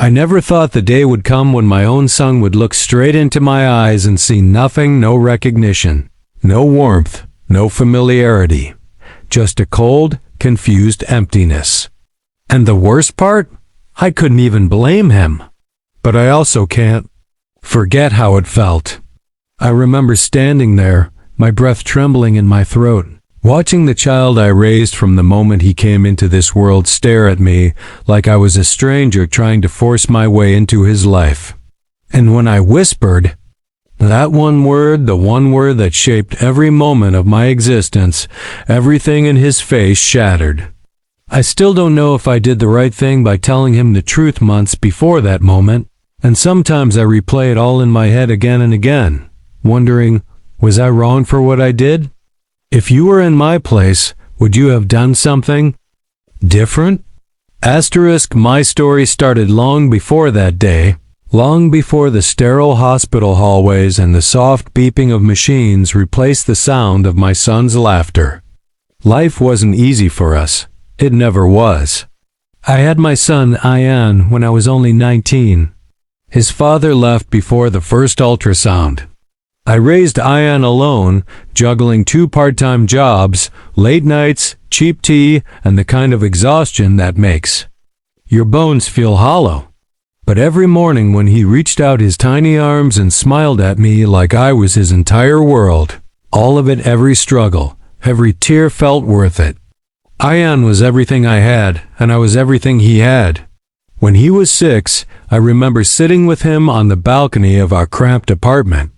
I never thought the day would come when my own son would look straight into my eyes and see nothing, no recognition, no warmth, no familiarity, just a cold, confused emptiness. And the worst part? I couldn't even blame him. But I also can't forget how it felt. I remember standing there, my breath trembling in my throat, watching the child I raised from the moment he came into this world stare at me like I was a stranger trying to force my way into his life. And when I whispered, that one word, the one word that shaped every moment of my existence, everything in his face shattered. I still don't know if I did the right thing by telling him the truth months before that moment, and sometimes I replay it all in my head again and again, wondering, was I wrong for what I did? If you were in my place, would you have done something different? Asterisk, my story started long before that day, long before the sterile hospital hallways and the soft beeping of machines replaced the sound of my son's laughter. Life wasn't easy for us. It never was. I had my son, Ian, when I was only 19. His father left before the first ultrasound. I raised Ian alone, juggling 2 part-time jobs, late nights, cheap tea, and the kind of exhaustion that makes your bones feel hollow. But every morning when he reached out his tiny arms and smiled at me like I was his entire world, all of it, every struggle, every tear felt worth it. Ian was everything I had, and I was everything he had. When he was 6, I remember sitting with him on the balcony of our cramped apartment.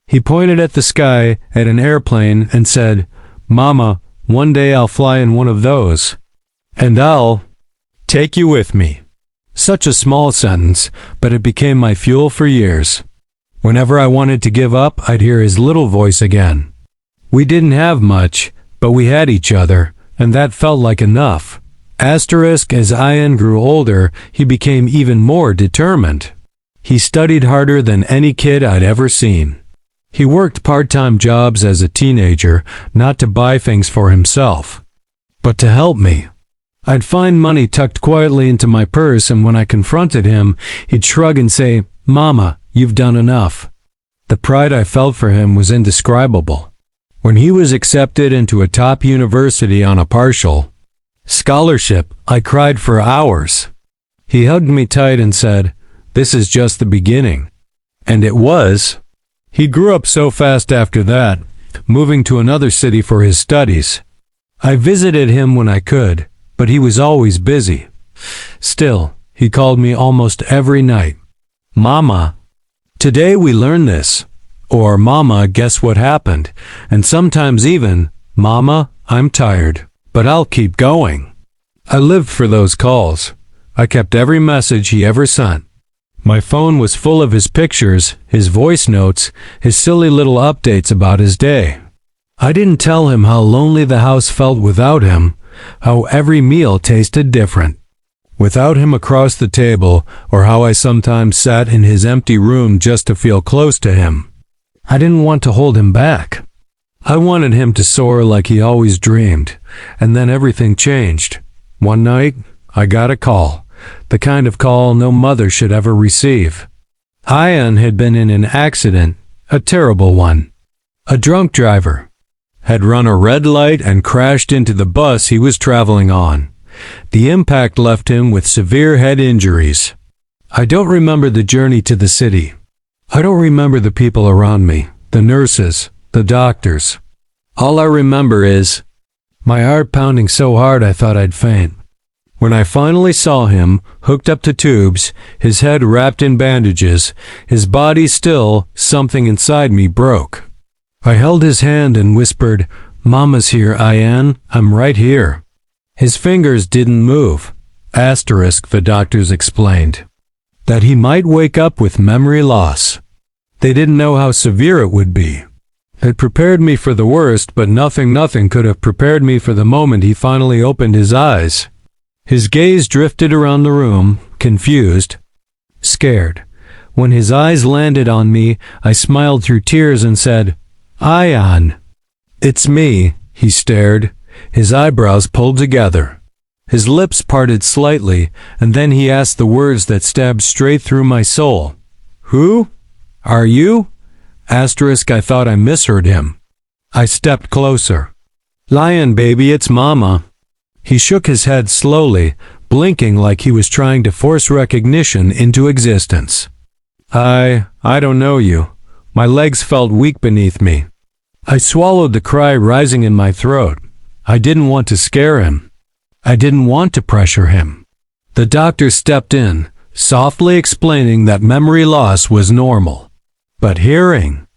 He pointed at the sky, at an airplane, and said, "Mama, one day I'll fly in one of those. And I'll take you with me." Such a small sentence, but it became my fuel for years. Whenever I wanted to give up, I'd hear his little voice again. We didn't have much, but we had each other, and that felt like enough. Asterisk, as Ian grew older, he became even more determined. He studied harder than any kid I'd ever seen. He worked part-time jobs as a teenager, not to buy things for himself, but to help me. I'd find money tucked quietly into my purse, and when I confronted him, he'd shrug and say, "Mama, you've done enough." The pride I felt for him was indescribable. When he was accepted into a top university on a partial scholarship, I cried for hours. He hugged me tight and said, "This is just the beginning." And it was. He grew up so fast after that, moving to another city for his studies. I visited him when I could, but he was always busy. Still, he called me almost every night. "Mama, today we learned this," or "Mama, guess what happened?" And sometimes even, "Mama, I'm tired, but I'll keep going." I lived for those calls. I kept every message he ever sent. My phone was full of his pictures, his voice notes, his silly little updates about his day. I didn't tell him how lonely the house felt without him, how every meal tasted different without him across the table, or how I sometimes sat in his empty room just to feel close to him. I didn't want to hold him back. I wanted him to soar like he always dreamed, and then everything changed. One night, I got a call. The kind of call no mother should ever receive. Ian had been in an accident, a terrible one. A drunk driver had run a red light and crashed into the bus he was traveling on. The impact left him with severe head injuries. I don't remember the journey to the city. I don't remember the people around me, the nurses, the doctors. All I remember is my heart pounding so hard I thought I'd faint. When I finally saw him, hooked up to tubes, his head wrapped in bandages, his body still, something inside me broke. I held his hand and whispered, "Mama's here, Ian, I'm right here." His fingers didn't move. Asterisk, the doctors explained that he might wake up with memory loss. They didn't know how severe it would be. It prepared me for the worst, but nothing could have prepared me for the moment he finally opened his eyes. His gaze drifted around the room, confused, scared. When his eyes landed on me, I smiled through tears and said, "Ian." "It's me," he stared, his eyebrows pulled together. His lips parted slightly, and then he asked the words that stabbed straight through my soul. "Who? Are you?" I thought I misheard him. I stepped closer. "Lion, baby, it's Mama." He shook his head slowly, blinking like he was trying to force recognition into existence. I don't know you." My legs felt weak beneath me. I swallowed the cry rising in my throat. I didn't want to scare him. I didn't want to pressure him. The doctor stepped in, softly explaining that memory loss was normal. But hearing,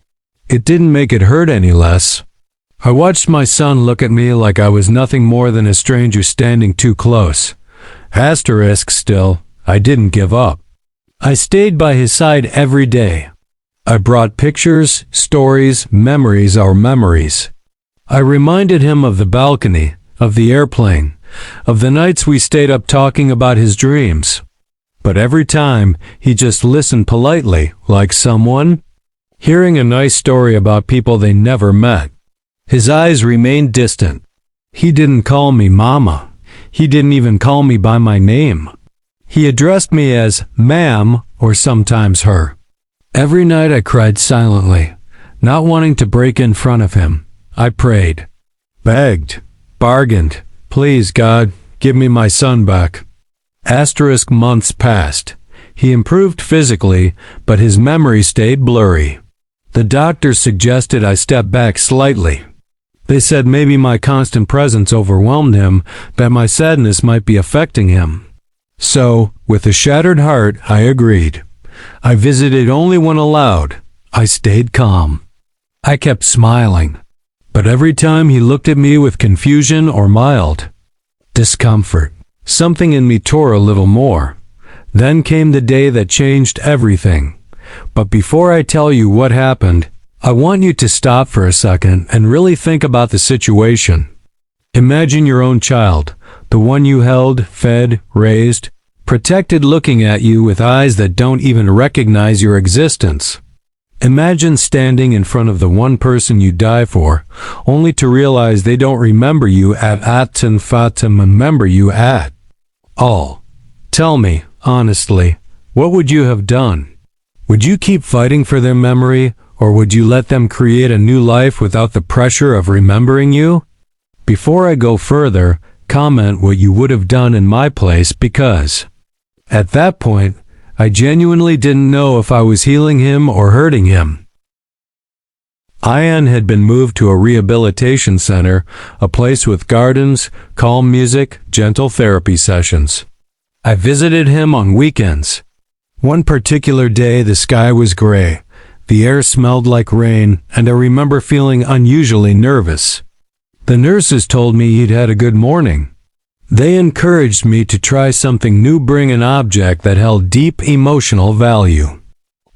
it didn't make it hurt any less. I watched my son look at me like I was nothing more than a stranger standing too close. Still, I didn't give up. I stayed by his side every day. I brought pictures, stories, memories. I reminded him of the balcony, of the airplane, of the nights we stayed up talking about his dreams. But every time, he just listened politely, like someone hearing a nice story about people they never met. His eyes remained distant. He didn't call me Mama. He didn't even call me by my name. He addressed me as ma'am or sometimes her. Every night I cried silently, not wanting to break in front of him. I prayed, begged, bargained, "Please, God, give me my son back." Months passed. He improved physically, but his memory stayed blurry. The doctors suggested I step back slightly. They said maybe my constant presence overwhelmed him, that my sadness might be affecting him. So, with a shattered heart, I agreed. I visited only when allowed. I stayed calm. I kept smiling. But every time he looked at me with confusion or mild discomfort, something in me tore a little more. Then came the day that changed everything. But before I tell you what happened, I want you to stop for a second and really think about the situation. Imagine your own child, the one you held, fed, raised, protected, looking at you with eyes that don't even recognize your existence. Imagine standing in front of the one person you die for, only to realize they don't remember you remember you at all. Tell me, honestly, what would you have done? Would you keep fighting for their memory, or would you let them create a new life without the pressure of remembering you? Before I go further, comment what you would have done in my place, because at that point, I genuinely didn't know if I was healing him or hurting him. Ian had been moved to a rehabilitation center, a place with gardens, calm music, gentle therapy sessions. I visited him on weekends. One particular day, the sky was gray. The air smelled like rain, and I remember feeling unusually nervous. The nurses told me he'd had a good morning. They encouraged me to try something new, bring an object that held deep emotional value.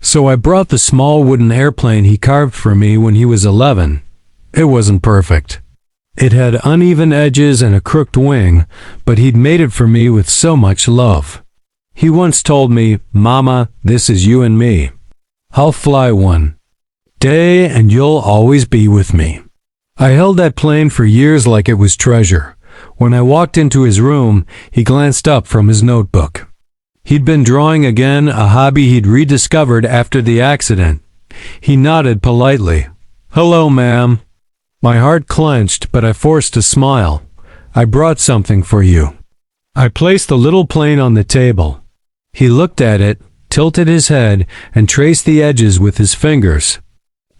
So I brought the small wooden airplane he carved for me when he was 11. It wasn't perfect. It had uneven edges and a crooked wing, but he'd made it for me with so much love. He once told me, "Mama, this is you and me. I'll fly one day and you'll always be with me." I held that plane for years like it was treasure. When I walked into his room, he glanced up from his notebook. He'd been drawing again, a hobby he'd rediscovered after the accident. He nodded politely. "Hello, ma'am." My heart clenched, but I forced a smile. "I brought something for you." I placed the little plane on the table. He looked at it, tilted his head, and traced the edges with his fingers.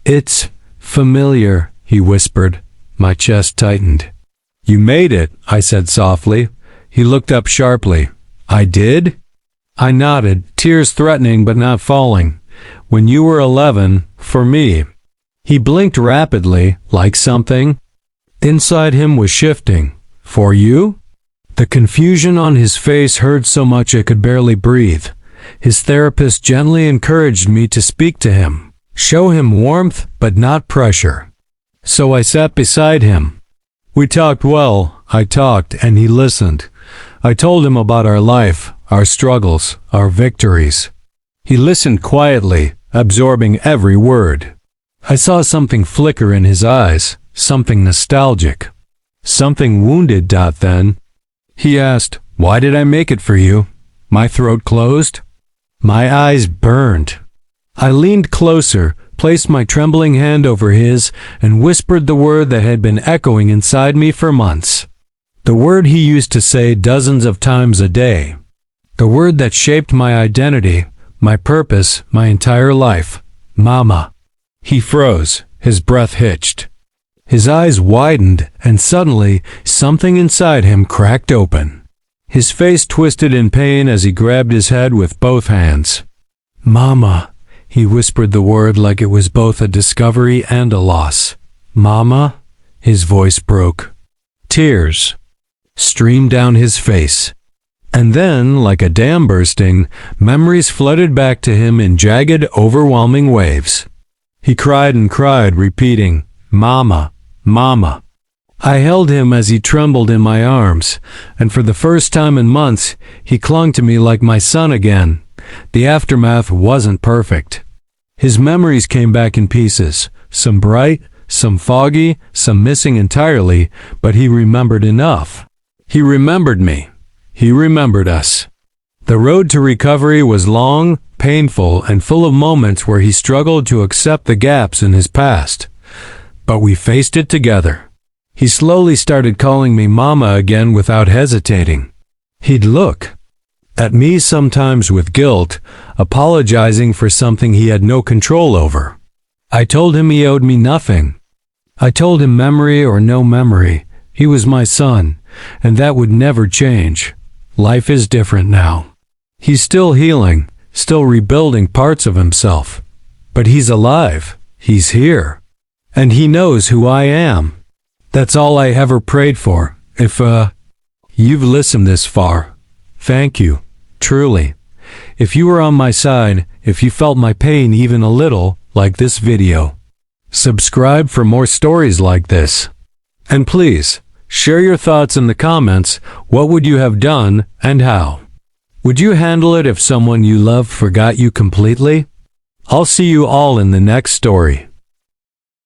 "It's familiar," he whispered. My chest tightened. "You made it," I said softly. He looked up sharply. "I did?" I nodded, tears threatening but not falling. "When you were 11, for me." He blinked rapidly, like something inside him was shifting. "For you?" The confusion on his face hurt so much I could barely breathe. His therapist gently encouraged me to speak to him, show him warmth but not pressure. So I sat beside him. We talked I talked and he listened. I told him about our life, our struggles, our victories. He listened quietly, absorbing every word. I saw something flicker in his eyes, something nostalgic, something wounded. Then He asked, "Why did I make it for you?" My throat closed. My eyes burned. I leaned closer, placed my trembling hand over his, and whispered the word that had been echoing inside me for months. The word he used to say dozens of times a day. The word that shaped my identity, my purpose, my entire life. Mama. He froze, his breath hitched. His eyes widened, and suddenly something inside him cracked open. His face twisted in pain as he grabbed his head with both hands. Mama. He whispered the word like it was both a discovery and a loss. Mama? His voice broke. Tears streamed down his face. And then, like a dam bursting, memories flooded back to him in jagged, overwhelming waves. He cried and cried, repeating, Mama, Mama. I held him as he trembled in my arms, and for the first time in months, he clung to me like my son again. The aftermath wasn't perfect. His memories came back in pieces, some bright, some foggy, some missing entirely, but he remembered enough. He remembered me. He remembered us. The road to recovery was long, painful, and full of moments where he struggled to accept the gaps in his past. But we faced it together. He slowly started calling me Mama again without hesitating. He'd look at me sometimes with guilt, apologizing for something he had no control over. I told him he owed me nothing. I told him memory or no memory, he was my son, and that would never change. Life is different now. He's still healing, still rebuilding parts of himself. But he's alive. He's here. And he knows who I am. That's all I ever prayed for. If, you've listened this far, thank you, truly. If you were on my side, if you felt my pain even a little, like this video, subscribe for more stories like this. And please, share your thoughts in the comments. What would you have done and how? Would you handle it if someone you loved forgot you completely? I'll see you all in the next story.